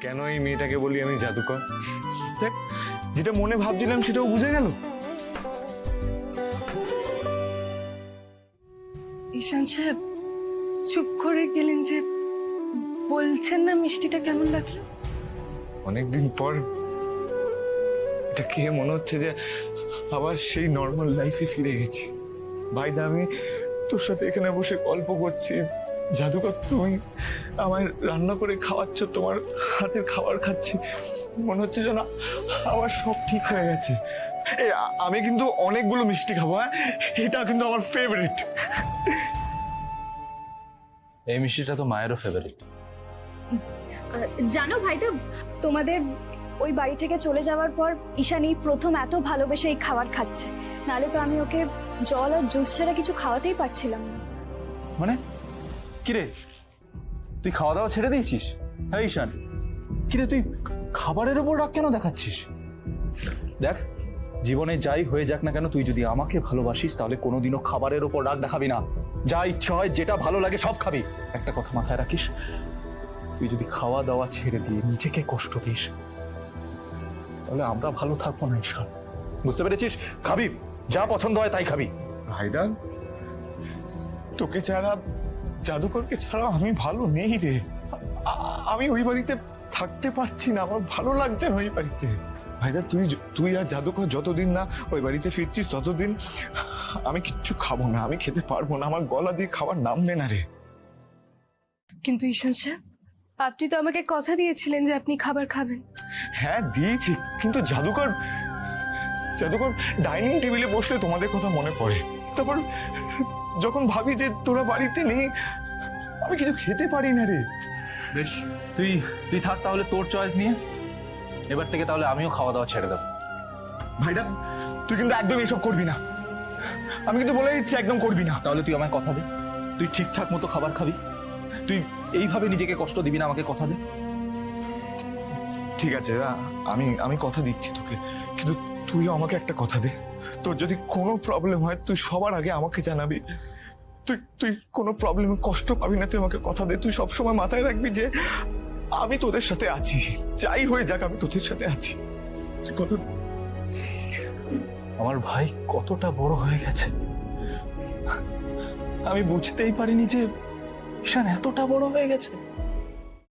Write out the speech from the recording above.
কেন এই মেয়েটাকে বলি আমি জাদুকর। দেখ, যেটা মনে ভাবছিলাম সেটাও বুঝে গেল। ঈশান সাহেব চুপ করে গেলেন যে, বলছেন না মিষ্টিটা কেমন লাগলো? অনেকদিন পর এটা খেয়ে মনে হচ্ছে যে আবার সেই নর্মাল লাইফে ফিরে গেছি। ভাইদা, আমি তোর সাথে এখানে বসে গল্প করছি, জাদুকর তুমি আমায় রান্না করে খাওয়াচ্ছ, তোমার হাতের খাবার খাচ্ছি, মনে হচ্ছে যেন আমার সব ঠিক হয়ে গেছে। আমি কিন্তু অনেকগুলো মিষ্টি খাবো, হ্যাঁ, এটা কিন্তু আমার ফেভারিট। এই মিষ্টিটা তো মায়েরও ফেভারিট। জানো ভাইদা, তোমাদের ওই বাড়ি থেকে চলে যাওয়ার পর ঈশানী প্রথম এত ভালোবেসে এই খাবার খাচ্ছে, নাহলে তো আমি ওকে জল আর জুস ছাড়া কিছু খাওয়াতেই পারছিলাম না। মানে কিরে, তুই খাওয়া দাওয়া ছেড়ে দিয়েছিস? হ্যাঁ ঈশান, কিরে তুই খাবারের উপর রাগ কেন দেখাচ্ছিস? দেখ, জীবনে যাই হয়ে যাক না কেন, তুই যদি আমাকে ভালোবাসিস তাহলে কোনোদিনও খাবারের উপর রাগ দেখাবি না। যা ইচ্ছা হয়, যেটা ভালো লাগে সব খাবি। একটা কথা মাথায় রাখিস, তুই যদি খাওয়া দাওয়া ছেড়ে দিয়ে নিজেকে কষ্ট দিস তাহলে আমরা ভালো থাকবো না ঈশান, বুঝতে পেরেছিস? খাবি, যা পছন্দ হয় তাই খাবি। ভাইদা, তোকে ছাড়া, জাদুকরকে ছাড়া আমি ভালো নেই রে। আমি ওই বাড়িতে থাকতে পারছি না, আমার ভালো লাগছে না ওই বাড়িতে। ভাইদা, তুই আর জাদুকর যতদিন না ওই বাড়িতে ফিরছিস ততদিন আমি কিচ্ছু খাবো না, আমি খেতে পারবো না, আমার গলা দিয়ে খাবার নামবে না রে। কিন্তু ঈশান সাহেব, আপনি তো আমাকে কথা দিয়েছিলেন যে আপনি খাবার খাবেন। হ্যাঁ দিয়েছি, কিন্তু জাদুকর ডাইনিং টেবিলে বসলে তোমাদের কথা মনে পড়ে। তারপর যখন ভাবি যে তোরা বাড়িতে নেই, আমি কিছু খেতে পারি না রে। বেশ, তুই থাক তাহলে তোর চয়েস নিয়ে। এবার থেকে তাহলে আমিও খাওয়া দাওয়া ছেড়ে দেবো। ভাইদা, তুই কিন্তু একদম এসব করবি না, আমি কিন্তু বলে দিচ্ছি একদম করবি না। তাহলে তুই আমায় কথা দে, তুই ঠিকঠাক মতো খাবার খাবি, তুই এইভাবে নিজেকে কষ্ট দিবি না, আমাকে কথা দে। ঠিক আছে, আমি কথা দিচ্ছি তোকে, কিন্তু তুইও আমাকে একটা কথা দে। তোর যদি কোনো প্রবলেম হয় তুই সবার আগে আমাকে জানাবি। তুই কোনো প্রবলেমে কষ্ট পাবি না, তুই আমাকে কথা দে। তুই সবসময় মাথায় রাখবি যে আমি তোদের সাথে আছি, যাই হয়ে যাক আমি তোদের সাথে আছি। তুই কথা দে। আমার ভাই কতটা বড় হয়ে গেছে, আমি বুঝতেই পারিনি যে ঈশান এতটা বড় হয়ে গেছে।